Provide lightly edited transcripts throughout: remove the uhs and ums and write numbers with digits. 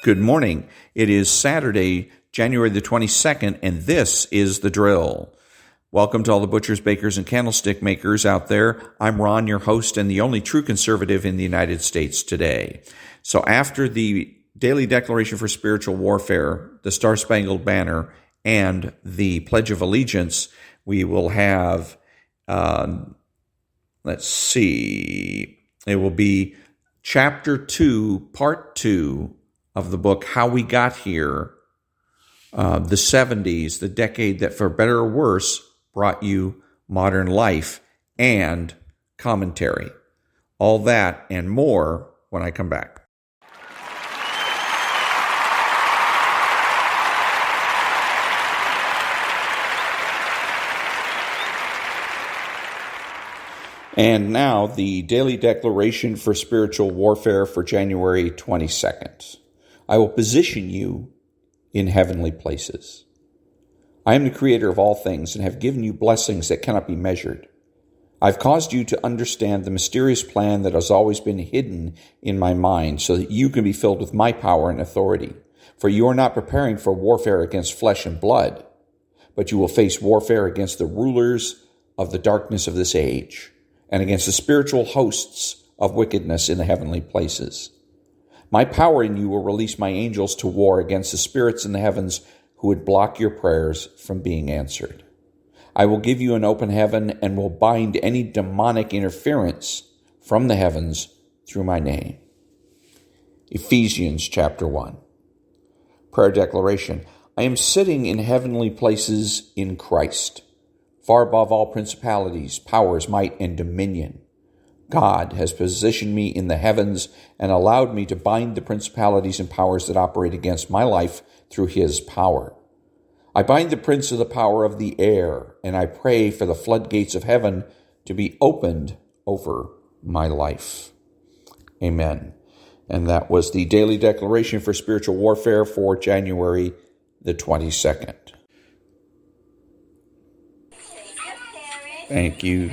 Good morning. It is Saturday, January the 22nd, and this is The Drill. Welcome to all the butchers, bakers, and candlestick makers out there. I'm Ron, your host and the only true conservative in the United States today. So after the Daily Declaration for Spiritual Warfare, the Star-Spangled Banner, and the Pledge of Allegiance, we will have, it will be Chapter 2, Part 2 of the book, How We Got Here, the 70s, the decade that, for better or worse, brought you modern life, and commentary. All that and more when I come back. And now, the Daily Declaration for Spiritual Warfare for January 22nd. I will position you in heavenly places. I am the creator of all things and have given you blessings that cannot be measured. I've caused you to understand the mysterious plan that has always been hidden in my mind so that you can be filled with my power and authority. For you are not preparing for warfare against flesh and blood, but you will face warfare against the rulers of the darkness of this age and against the spiritual hosts of wickedness in the heavenly places. My power in you will release my angels to war against the spirits in the heavens who would block your prayers from being answered. I will give you an open heaven and will bind any demonic interference from the heavens through my name. Ephesians chapter 1. Prayer declaration. I am sitting in heavenly places in Christ, far above all principalities, powers, might, and dominion. God has positioned me in the heavens and allowed me to bind the principalities and powers that operate against my life through his power. I bind the prince of the power of the air, and I pray for the floodgates of heaven to be opened over my life. Amen. And that was the Daily Declaration for Spiritual Warfare for January the 22nd. Thank you.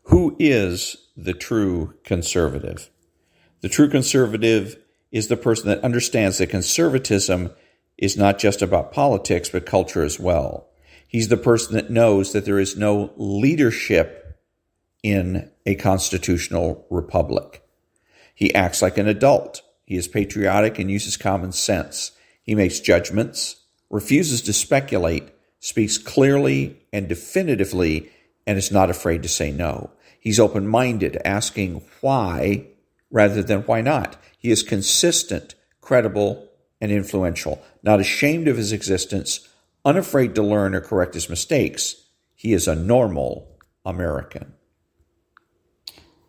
Who is the true conservative? The true conservative is the person that understands that conservatism is not just about politics, but culture as well. He's the person that knows that there is no leadership in a constitutional republic. He acts like an adult. He is patriotic and uses common sense. He makes judgments, refuses to speculate, speaks clearly and definitively, and is not afraid to say no. He's open-minded, asking why rather than why not. He is consistent, credible, and influential. Not ashamed of his existence, unafraid to learn or correct his mistakes, he is a normal American.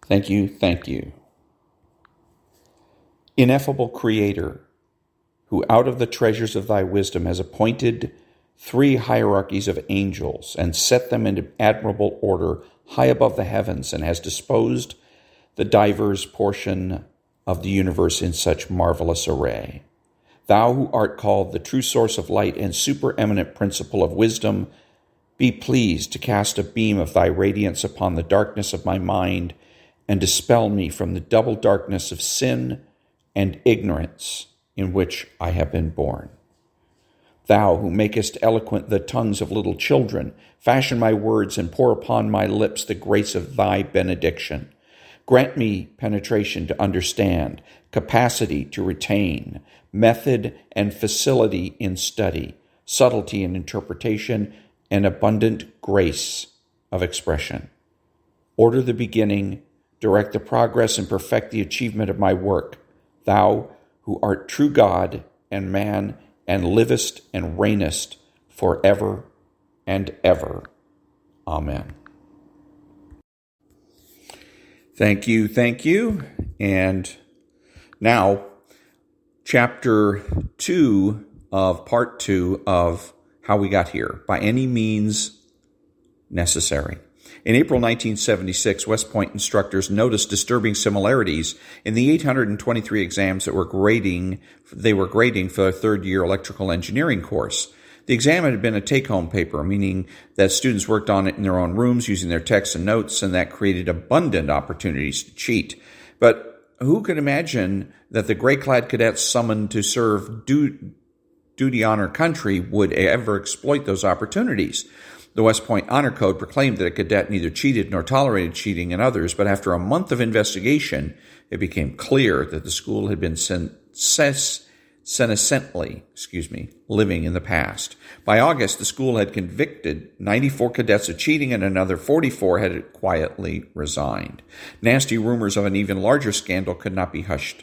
Thank you, thank you. Ineffable Creator, who out of the treasures of thy wisdom has appointed 3 hierarchies of angels and set them in admirable order high above the heavens, and has disposed the divers portion of the universe in such marvelous array. Thou who art called the true source of light and supereminent principle of wisdom, be pleased to cast a beam of thy radiance upon the darkness of my mind and dispel me from the double darkness of sin and ignorance in which I have been born. Thou who makest eloquent the tongues of little children, fashion my words and pour upon my lips the grace of thy benediction. Grant me penetration to understand, capacity to retain, method and facility in study, subtlety in interpretation, and abundant grace of expression. Order the beginning, direct the progress, and perfect the achievement of my work. Thou who art true God and man, and livest and reignest forever and ever. Amen. Thank you, thank you. And now, chapter 2 of part 2 of How We Got Here, by any means necessary. In April 1976, West Point instructors noticed disturbing similarities in the 823 exams that they were grading for their third-year electrical engineering course. The exam had been a take-home paper, meaning that students worked on it in their own rooms using their texts and notes, and that created abundant opportunities to cheat. But who could imagine that the gray-clad cadets summoned to serve duty on our country would ever exploit those opportunities? The West Point Honor Code proclaimed that a cadet neither cheated nor tolerated cheating in others, but after a month of investigation, it became clear that the school had been senescently living in the past. By August, the school had convicted 94 cadets of cheating, and another 44 had quietly resigned. Nasty rumors of an even larger scandal could not be hushed.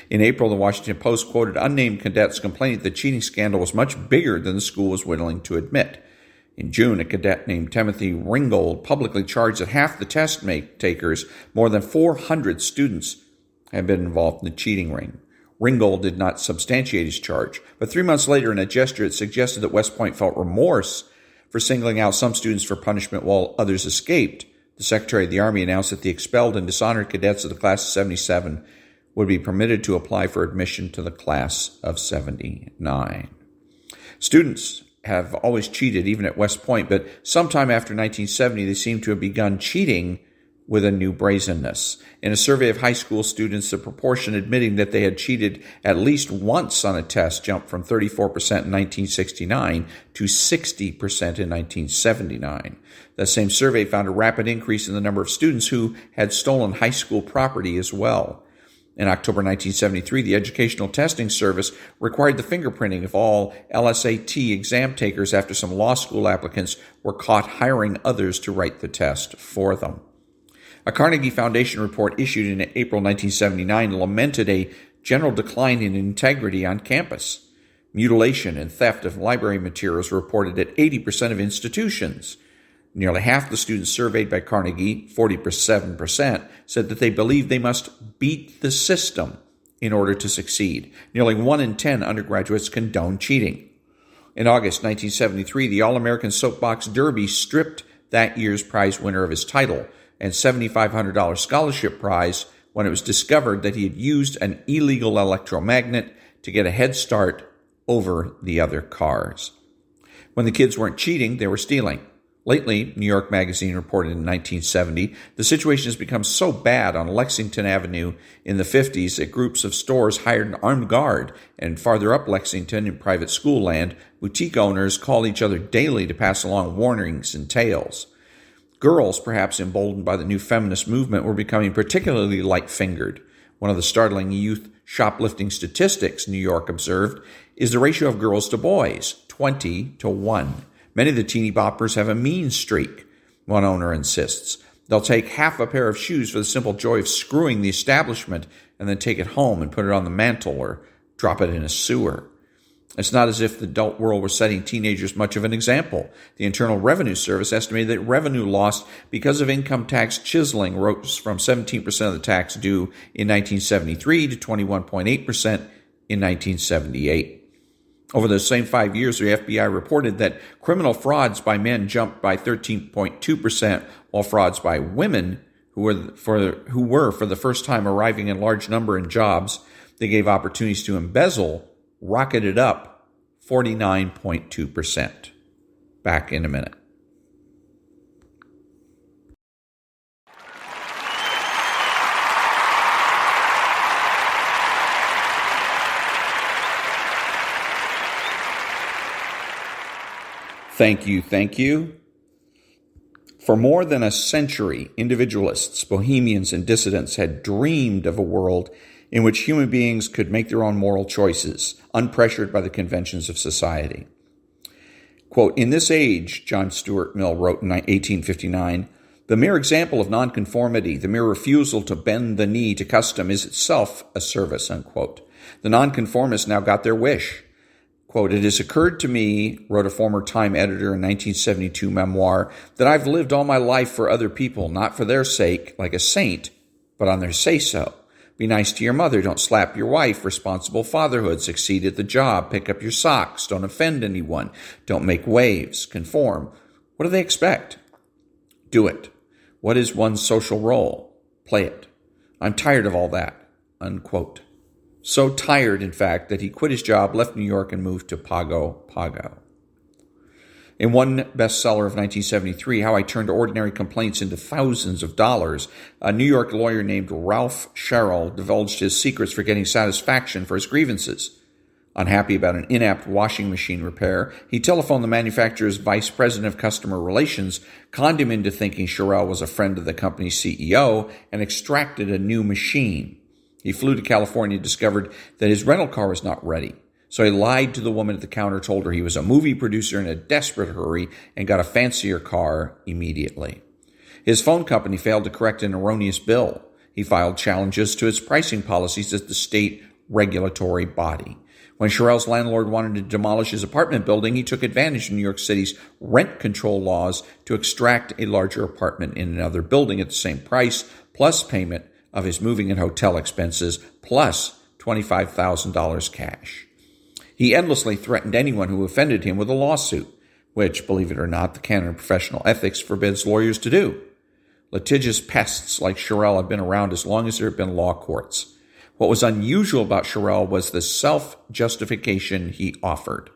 In April, the Washington Post quoted unnamed cadets complaining that the cheating scandal was much bigger than the school was willing to admit. In June, a cadet named Timothy Ringgold publicly charged that half the test takers, more than 400 students, had been involved in the cheating ring. Ringgold did not substantiate his charge, but 3 months later, in a gesture, it suggested that West Point felt remorse for singling out some students for punishment while others escaped. The Secretary of the Army announced that the expelled and dishonored cadets of the class of 77 would be permitted to apply for admission to the class of 79. Students have always cheated, even at West Point, but sometime after 1970, they seem to have begun cheating with a new brazenness. In a survey of high school students, the proportion admitting that they had cheated at least once on a test jumped from 34% in 1969 to 60% in 1979. The same survey found a rapid increase in the number of students who had stolen high school property as well. In October 1973, the Educational Testing Service required the fingerprinting of all LSAT exam takers after some law school applicants were caught hiring others to write the test for them. A Carnegie Foundation report issued in April 1979 lamented a general decline in integrity on campus. Mutilation and theft of library materials were reported at 80% of institutions. Nearly half the students surveyed by Carnegie, 47%, said that they believed they must beat the system in order to succeed. Nearly 1 in 10 undergraduates condoned cheating. In August 1973, the All-American Soapbox Derby stripped that year's prize winner of his title and $7,500 scholarship prize when it was discovered that he had used an illegal electromagnet to get a head start over the other cars. When the kids weren't cheating, they were stealing. Lately, New York Magazine reported in 1970, the situation has become so bad on Lexington Avenue in the 50s that groups of stores hired an armed guard, and farther up Lexington in private school land, boutique owners called each other daily to pass along warnings and tales. Girls, perhaps emboldened by the new feminist movement, were becoming particularly light-fingered. One of the startling youth shoplifting statistics, New York observed, is the ratio of girls to boys, 20-1. Many of the teeny boppers have a mean streak, one owner insists. They'll take half a pair of shoes for the simple joy of screwing the establishment and then take it home and put it on the mantle or drop it in a sewer. It's not as if the adult world was setting teenagers much of an example. The Internal Revenue Service estimated that revenue lost because of income tax chiseling rose from 17% of the tax due in 1973 to 21.8% in 1978. Over those same 5 years, the FBI reported that criminal frauds by men jumped by 13.2%, while frauds by women, who were for the first time arriving in large number in jobs they gave opportunities to embezzle, rocketed up 49.2%. Back in a minute. Thank you. For more than a century, individualists, bohemians, and dissidents had dreamed of a world in which human beings could make their own moral choices, unpressured by the conventions of society. Quote, "In this age," John Stuart Mill wrote in 1859, "the mere example of nonconformity, the mere refusal to bend the knee to custom is itself a service," unquote. The nonconformists now got their wish. Quote, "It has occurred to me," wrote a former Time editor in 1972 memoir, "that I've lived all my life for other people, not for their sake, like a saint, but on their say-so. Be nice to your mother, don't slap your wife, responsible fatherhood, succeed at the job, pick up your socks, don't offend anyone, don't make waves, conform. What do they expect? Do it. What is one's social role? Play it. I'm tired of all that," unquote. So tired, in fact, that he quit his job, left New York, and moved to Pago Pago. In one bestseller of 1973, How I Turned Ordinary Complaints into Thousands of Dollars, a New York lawyer named Ralph Sherrill divulged his secrets for getting satisfaction for his grievances. Unhappy about an inapt washing machine repair, he telephoned the manufacturer's vice president of customer relations, conned him into thinking Sherrill was a friend of the company's CEO, and extracted a new machine. He flew to California and discovered that his rental car was not ready. So he lied to the woman at the counter, told her he was a movie producer in a desperate hurry, and got a fancier car immediately. His phone company failed to correct an erroneous bill. He filed challenges to its pricing policies at the state regulatory body. When Sherrill's landlord wanted to demolish his apartment building, he took advantage of New York City's rent control laws to extract a larger apartment in another building at the same price, plus payment of his moving and hotel expenses, plus $25,000 cash. He endlessly threatened anyone who offended him with a lawsuit, which, believe it or not, the canon of professional ethics forbids lawyers to do. Litigious pests like Sherrill have been around as long as there have been law courts. What was unusual about Sherrill was the self-justification he offered.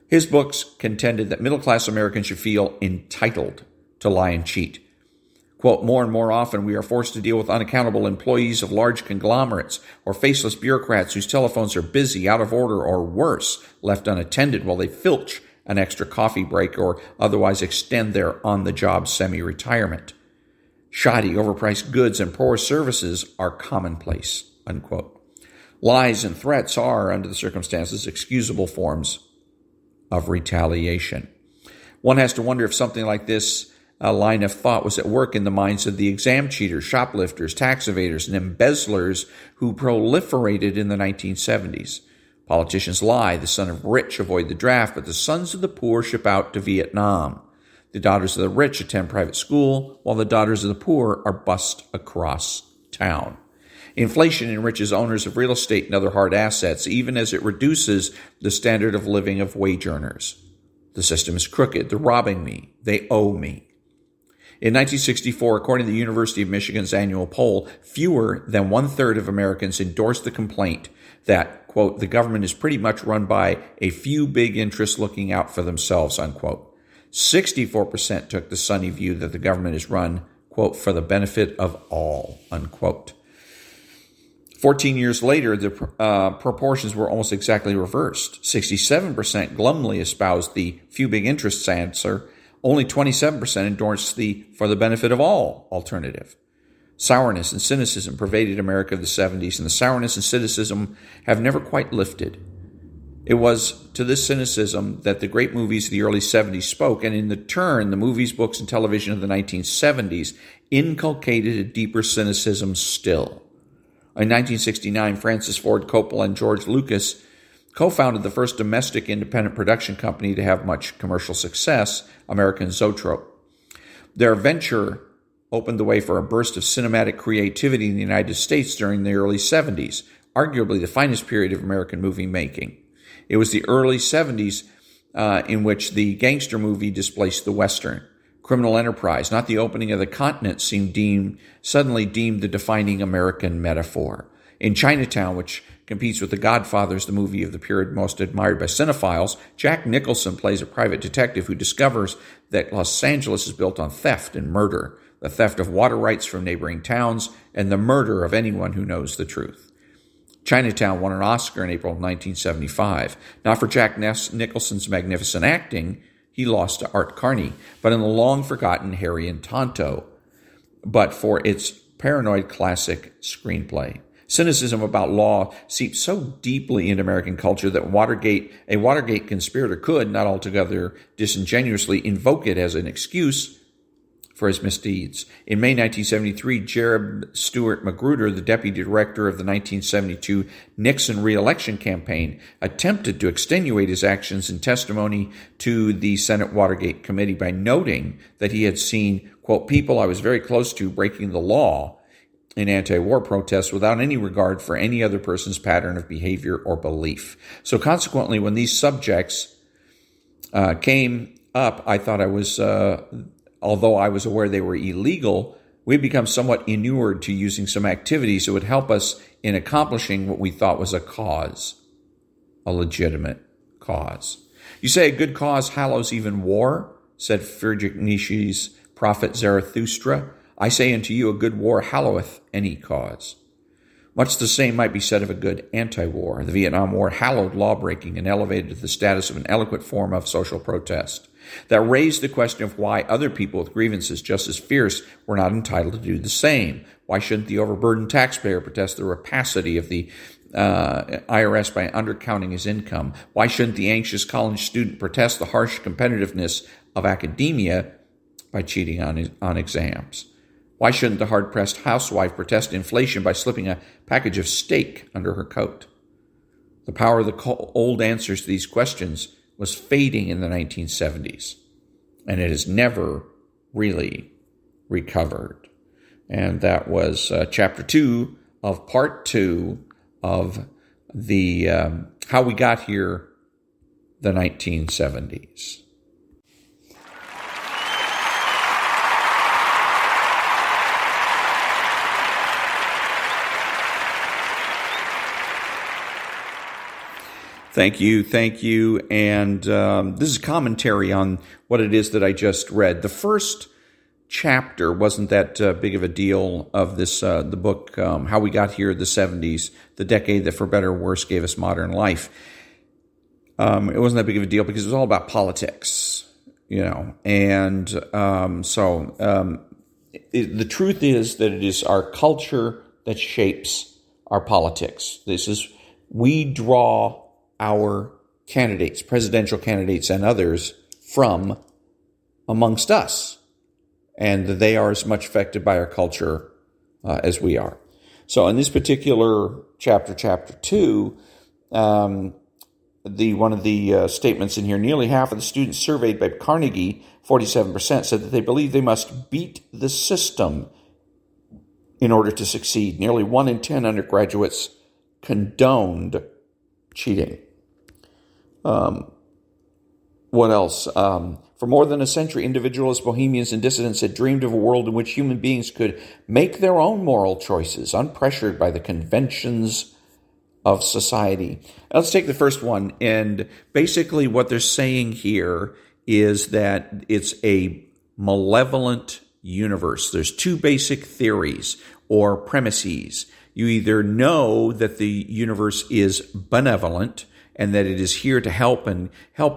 His books contended that middle-class Americans should feel entitled to lie and cheat. Quote, "More and more often we are forced to deal with unaccountable employees of large conglomerates or faceless bureaucrats whose telephones are busy, out of order, or worse, left unattended while they filch an extra coffee break or otherwise extend their on-the-job semi-retirement. Shoddy, overpriced goods and poor services are commonplace," unquote. Lies and threats are, under the circumstances, excusable forms of retaliation. One has to wonder if something like this a line of thought was at work in the minds of the exam cheaters, shoplifters, tax evaders, and embezzlers who proliferated in the 1970s. Politicians lie, the sons of rich avoid the draft, but the sons of the poor ship out to Vietnam. The daughters of the rich attend private school, while the daughters of the poor are bussed across town. Inflation enriches owners of real estate and other hard assets, even as it reduces the standard of living of wage earners. The system is crooked. They're robbing me. They owe me. In 1964, according to the University of Michigan's annual poll, fewer than one-third of Americans endorsed the complaint that, quote, "the government is pretty much run by a few big interests looking out for themselves," unquote. 64% took the sunny view that the government is run, quote, "for the benefit of all," unquote. 14 years later, the proportions were almost exactly reversed. 67% glumly espoused the few big interests answer. Only 27% endorsed the "for the benefit of all" alternative. Sourness and cynicism pervaded America of the 70s, and the sourness and cynicism have never quite lifted. It was to this cynicism that the great movies of the early 70s spoke, and in the turn, the movies, books, and television of the 1970s inculcated a deeper cynicism still. In 1969, Francis Ford Coppola and George Lucas co-founded the first domestic independent production company to have much commercial success, American Zoetrope. Their venture opened the way for a burst of cinematic creativity in the United States during the early 70s, arguably the finest period of American movie making. It was the early 70s in which the gangster movie displaced the Western. Criminal enterprise, not the opening of the continent, suddenly deemed the defining American metaphor. In Chinatown, which competes with The Godfather as the movie of the period most admired by cinephiles, Jack Nicholson plays a private detective who discovers that Los Angeles is built on theft and murder, the theft of water rights from neighboring towns, and the murder of anyone who knows the truth. Chinatown won an Oscar in April of 1975, not for Jack Nicholson's magnificent acting, he lost to Art Carney, but in the long-forgotten Harry and Tonto, but for its paranoid classic screenplay. Cynicism about law seeps so deeply into American culture that a Watergate conspirator could, not altogether disingenuously, invoke it as an excuse for his misdeeds. In May 1973, Jared Stewart Magruder, the deputy director of the 1972 Nixon re-election campaign, attempted to extenuate his actions in testimony to the Senate Watergate Committee by noting that he had seen, quote, people I was very close to breaking the law in anti-war protests without any regard for any other person's pattern of behavior or belief. So consequently, when these subjects came up, I thought although I was aware they were illegal, we'd become somewhat inured to using some activities that would help us in accomplishing what we thought was a cause, a legitimate cause. You say a good cause hallows even war, said Friedrich Nietzsche's prophet Zarathustra. I say unto you, a good war halloweth any cause. Much the same might be said of a good anti-war. The Vietnam War hallowed lawbreaking and elevated to the status of an eloquent form of social protest that raised the question of why other people with grievances just as fierce were not entitled to do the same. Why shouldn't the overburdened taxpayer protest the rapacity of the IRS by undercounting his income? Why shouldn't the anxious college student protest the harsh competitiveness of academia by cheating on exams? Why shouldn't the hard-pressed housewife protest inflation by slipping a package of steak under her coat? The power of the old answers to these questions was fading in the 1970s, and it has never really recovered. And that was chapter 2 of part 2 of the How We Got Here, the 1970s. Thank you. And this is commentary on what it is that I just read. The first chapter wasn't that big of a deal of this, the book, How We Got Here, the 70s, the decade that for better or worse gave us modern life. It wasn't that big of a deal because it was all about politics, and the truth is that it is our culture that shapes our politics. We draw our candidates, presidential candidates and others, from amongst us. And they are as much affected by our culture as we are. So in this particular chapter 2, one of the statements in here, nearly half of the students surveyed by Carnegie, 47%, said that they believe they must beat the system in order to succeed. Nearly 1 in 10 undergraduates condoned cheating. What else? For more than a century, individualists, bohemians, and dissidents had dreamed of a world in which human beings could make their own moral choices, unpressured by the conventions of society. Let's take the first one. And basically what they're saying here is that it's a malevolent universe. There's two basic theories or premises. You either know that the universe is benevolent and that it is here to help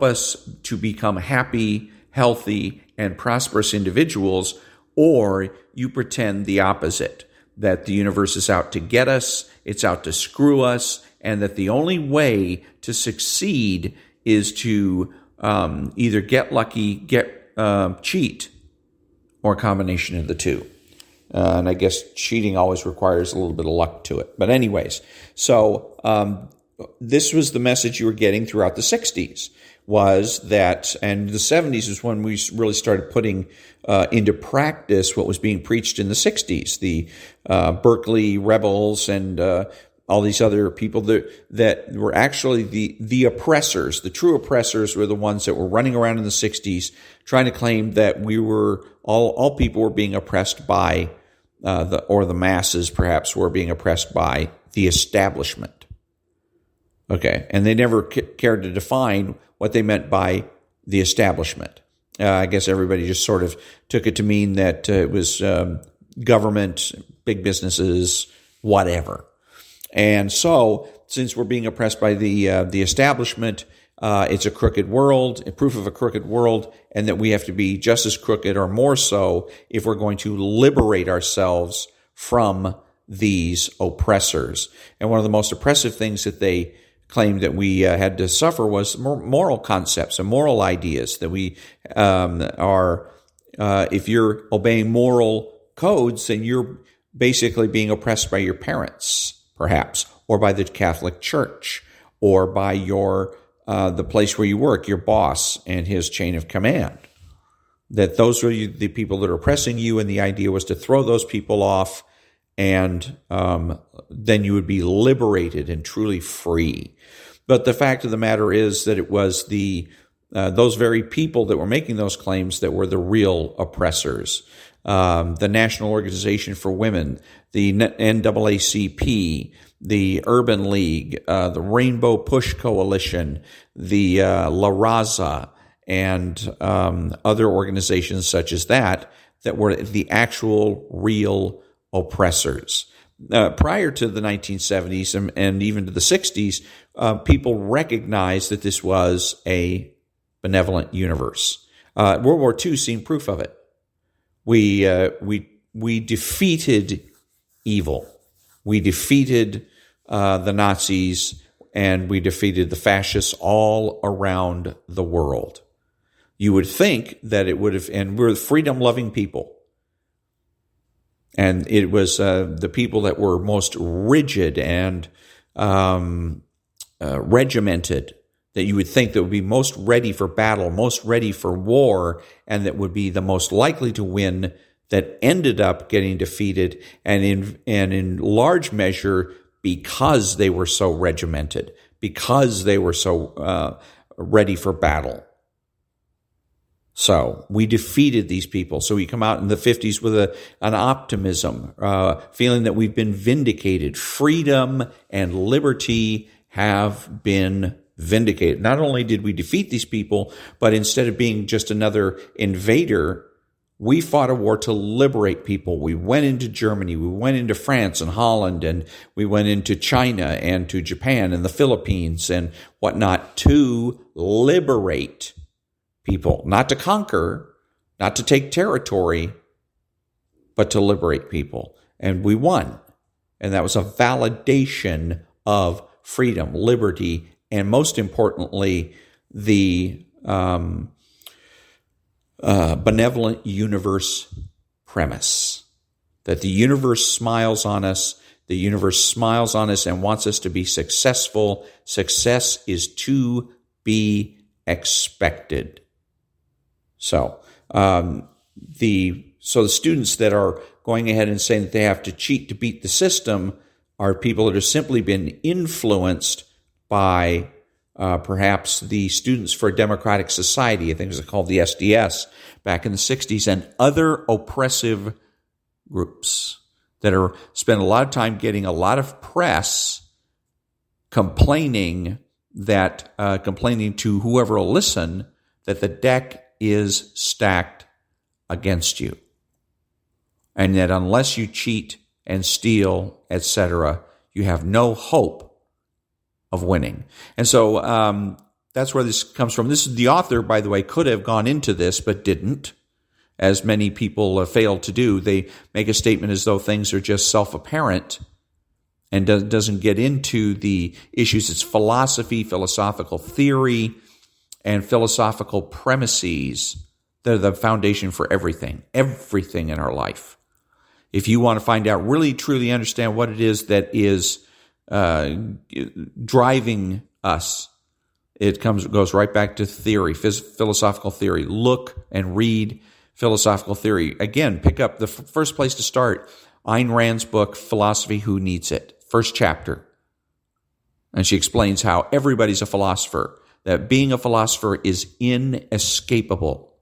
us to become happy, healthy, and prosperous individuals, or you pretend the opposite, that the universe is out to get us, it's out to screw us, and that the only way to succeed is to either get lucky, cheat, or a combination of the two. And I guess cheating always requires a little bit of luck to it. But anyways, so this was the message you were getting throughout the 60s, was that, and the 70s is when we really started putting into practice what was being preached in the 60s, the Berkeley rebels and all these other people that were actually the oppressors. The true oppressors were the ones that were running around in the 60s trying to claim that we were, all people were being oppressed by, the masses perhaps were being oppressed by the establishment. Okay, and they never cared to define what they meant by the establishment. I guess everybody just sort of took it to mean that it was government, big businesses, whatever. And so, since we're being oppressed by the establishment, it's a crooked world, a proof of a crooked world, and that we have to be just as crooked or more so if we're going to liberate ourselves from these oppressors. And one of the most oppressive things that they claimed that we had to suffer was moral concepts and moral ideas, that we if you're obeying moral codes, then you're basically being oppressed by your parents, perhaps, or by the Catholic Church, or by your the place where you work, your boss and his chain of command. That those were the people that are oppressing you, and the idea was to throw those people off, and then you would be liberated and truly free. But the fact of the matter is that it was those very people that were making those claims that were the real oppressors. The National Organization for Women, the NAACP, the Urban League, the Rainbow Push Coalition, the La Raza, and other organizations such as that were the actual real oppressors. Prior to the 1970s and even to the 60s, people recognized that this was a benevolent universe. World War II seemed proof of it. We defeated evil. We defeated the Nazis, and we defeated the fascists all around the world. You would think that it would have, and we're freedom-loving people. And it was the people that were most rigid and regimented, that you would think that would be most ready for battle, most ready for war, and that would be the most likely to win, that ended up getting defeated, and in large measure because they were so regimented, because they were so ready for battle. So we defeated these people. So we come out in the 50s with an optimism, feeling that we've been vindicated. Freedom and liberty have been vindicated. Not only did we defeat these people, but instead of being just another invader, we fought a war to liberate people. We went into Germany, we went into France and Holland, and we went into China and to Japan and the Philippines and whatnot to liberate people, not to conquer, not to take territory, but to liberate people. And we won. And that was a validation of freedom, liberty, and most importantly, the benevolent universe premise. That the universe smiles on us. The universe smiles on us and wants us to be successful. Success is to be expected. So, the students that are going ahead and saying that they have to cheat to beat the system are people that have simply been influenced by perhaps the Students for a Democratic Society, I think it was called the SDS, back in the 60s, and other oppressive groups that are spend a lot of time getting a lot of press complaining to whoever will listen that the deck is stacked against you, and that unless you cheat and steal, etc., you have no hope of winning. And so that's where this comes from. This is the author, by the way, could have gone into this but didn't, as many people fail to do. They make a statement as though things are just self-apparent and doesn't get into the issues. It's philosophy, philosophical theory, and philosophical premises that are the foundation for everything in our life. If you want to find out, really truly understand what it is that is driving us, it goes right back to theory, philosophical theory. Look and read philosophical theory. Again, pick up the first place to start, Ayn Rand's book, Philosophy, Who Needs It? First chapter. And she explains how everybody's a philosopher, that being a philosopher is inescapable.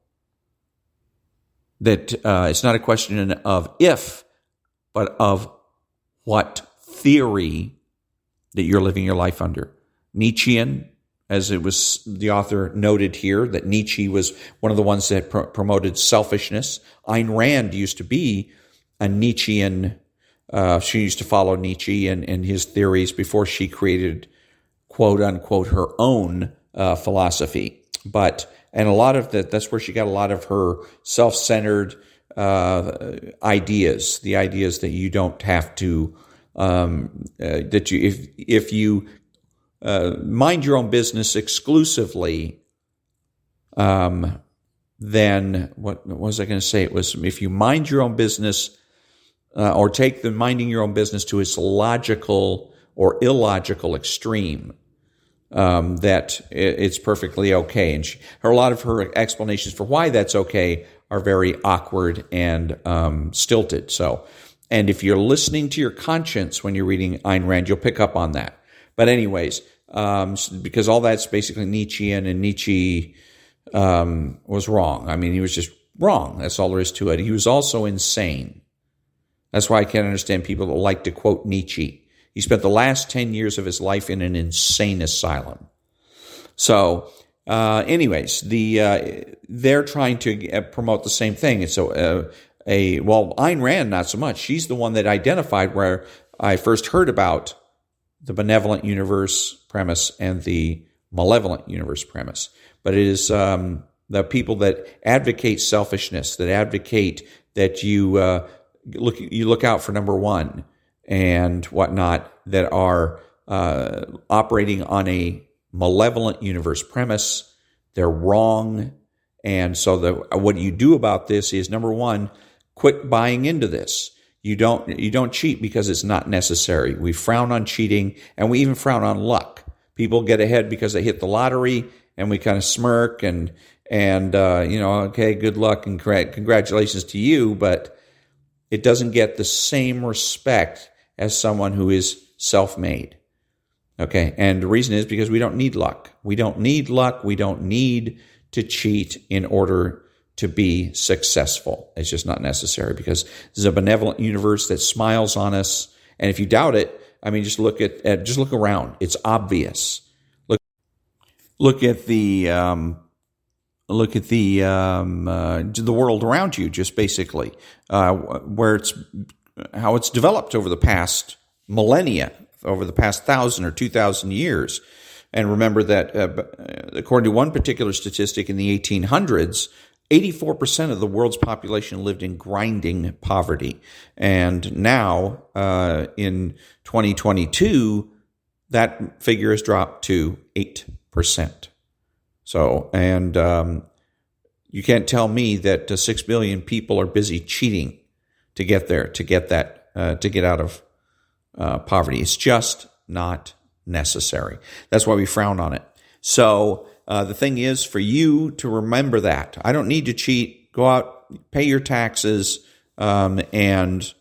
That it's not a question of if, but of what theory that you're living your life under. Nietzschean, as it was the author noted here, that Nietzsche was one of the ones that promoted selfishness. Ayn Rand used to be a Nietzschean. She used to follow Nietzsche and his theories before she created, quote unquote, her own philosophy. And a lot of that's where she got a lot of her self-centered ideas, the ideas that you don't have to, if you mind your own business exclusively, then what was I going to say? It was, if you mind your own business, or take the minding your own business to its logical or illogical extreme, that it's perfectly okay. And a lot of her explanations for why that's okay are very awkward and stilted. So, and if you're listening to your conscience when you're reading Ayn Rand, you'll pick up on that. But anyways, because all that's basically Nietzschean, and Nietzsche was wrong. I mean, he was just wrong. That's all there is to it. He was also insane. That's why I can't understand people that like to quote Nietzsche. He spent the last 10 years of his life in an insane asylum. So, anyways, they're trying to promote the same thing. And so, Ayn Rand, not so much. She's the one that identified where I first heard about the benevolent universe premise and the malevolent universe premise. But it is the people that advocate selfishness, that advocate that you look out for number one and whatnot, that are operating on a malevolent universe premise. They're wrong. And so what you do about this is, number one, quit buying into this. You don't cheat because it's not necessary. We frown on cheating, and we even frown on luck. People get ahead because they hit the lottery, and we kind of smirk and okay, good luck and congratulations to you, but it doesn't get the same respect as someone who is self-made. Okay, and the reason is because we don't need luck. We don't need luck. We don't need to cheat in order to be successful. It's just not necessary, because this is a benevolent universe that smiles on us. And if you doubt it, I mean, just look around. It's obvious. Look at the world around you, just basically, how it's developed over the past millennia, over the past 1,000 or 2,000 years. And remember that according to one particular statistic in the 1800s, 84% of the world's population lived in grinding poverty. And now, in 2022, that figure has dropped to 8%. So, and you can't tell me that 6 billion people are busy cheating to get there, to get out of poverty. It's just not necessary. That's why we frown on it. So the thing is for you to remember that. I don't need to cheat. Go out, pay your taxes, and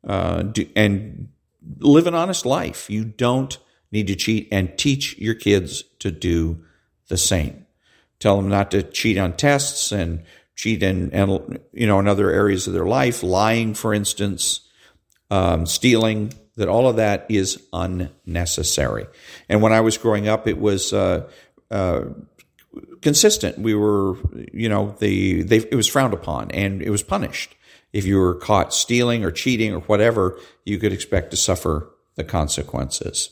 live an honest life. You don't need to cheat, and teach your kids to do the same. Tell them not to cheat on tests and cheat in other areas of their life, lying, for instance, stealing. That all of that is unnecessary. And when I was growing up, it was consistent. We were, it was frowned upon, and it was punished. If you were caught stealing or cheating or whatever, you could expect to suffer the consequences.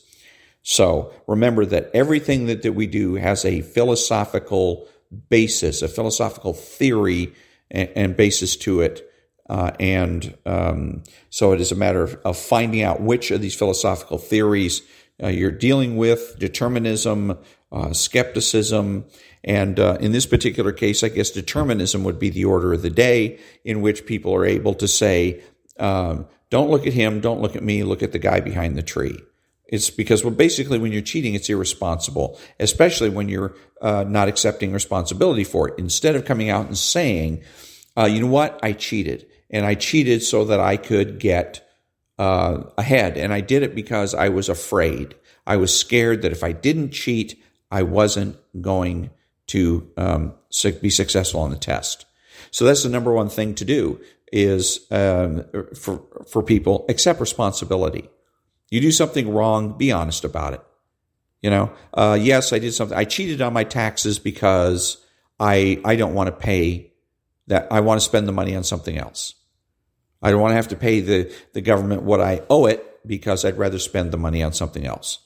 So remember that everything that we do has a philosophical basis, a philosophical theory and basis to it. So it is a matter of finding out which of these philosophical theories you're dealing with: determinism, skepticism, and in this particular case, I guess determinism would be the order of the day, in which people are able to say, Don't look at him, don't look at me, look at the guy behind the tree. It's because, well, basically when you're cheating, it's irresponsible, especially when you're not accepting responsibility for it. Instead of coming out and saying, you know what, I cheated. And I cheated so that I could get ahead. And I did it because I was afraid. I was scared that if I didn't cheat, I wasn't going to be successful on the test. So that's the number one thing to do is for people, accept responsibility. You do something wrong, be honest about it. Yes, I did something. I cheated on my taxes because I don't want to pay that. I want to spend the money on something else. I don't want to have to pay the government what I owe it because I'd rather spend the money on something else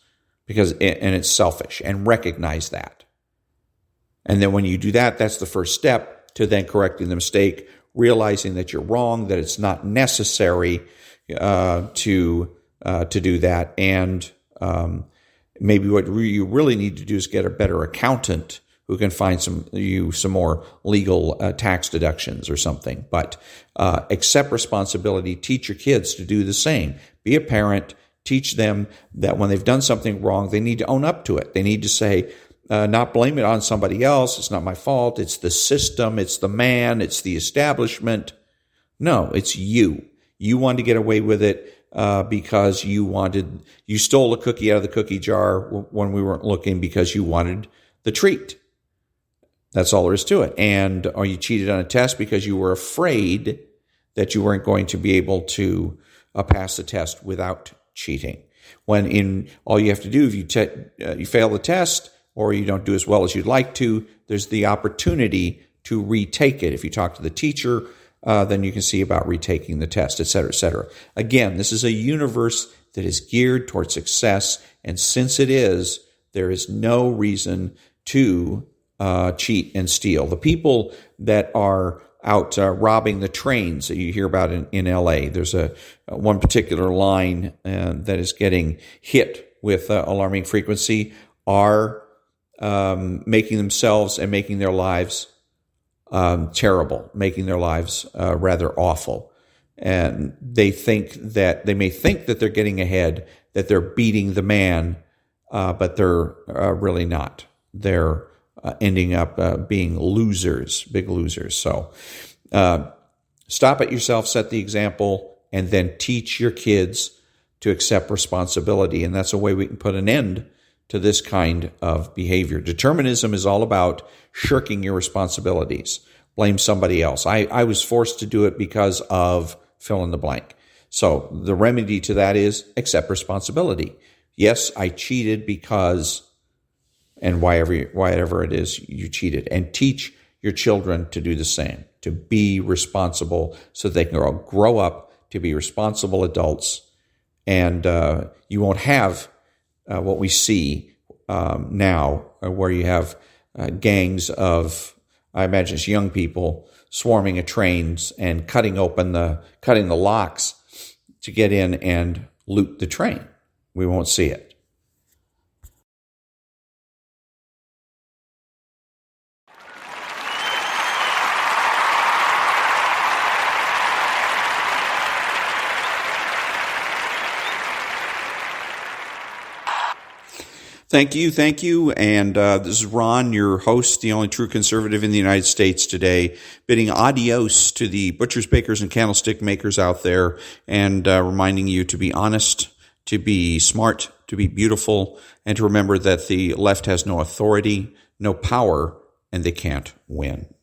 and it's selfish, and recognize that. And then when you do that, that's the first step to then correcting the mistake, realizing that you're wrong, that it's not necessary to do that. And maybe what you really need to do is get a better accountant who can find some more legal tax deductions or something. But accept responsibility. Teach your kids to do the same. Be a parent. Teach them that when they've done something wrong, they need to own up to it. They need to say, not blame it on somebody else. It's not my fault. It's the system. It's the man. It's the establishment. No, it's you. You wanted to get away with it because you stole a cookie out of the cookie jar when we weren't looking because you wanted the treat. That's all there is to it. Or you cheated on a test because you were afraid that you weren't going to be able to pass the test without cheating. When all you have to do, if you fail the test or you don't do as well as you'd like to, there's the opportunity to retake it. If you talk to the teacher, then you can see about retaking the test, et cetera, et cetera. Again, this is a universe that is geared towards success, and since it is, there is no reason to cheat and steal. The people that are out robbing the trains that you hear about in L.A., there's one particular line that is getting hit with alarming frequency, are making themselves and making their lives terrible, making their lives rather awful. And they may think that they're getting ahead, that they're beating the man, but they're really not. They're ending up being losers, big losers. So stop at yourself, set the example, and then teach your kids to accept responsibility. And that's a way we can put an end to this kind of behavior. Determinism is all about shirking your responsibilities. Blame somebody else. I was forced to do it because of fill in the blank. So the remedy to that is accept responsibility. Yes, I cheated because, and whatever it is, you cheated. And teach your children to do the same, to be responsible so they can grow up to be responsible adults. And you won't have what we see now, where you have gangs of, I imagine it's young people swarming at trains and cutting the locks to get in and loot the train. We won't see it. Thank you. And this is Ron, your host, the only true conservative in the United States today, bidding adios to the butchers, bakers, and candlestick makers out there, and reminding you to be honest, to be smart, to be beautiful, and to remember that the left has no authority, no power, and they can't win.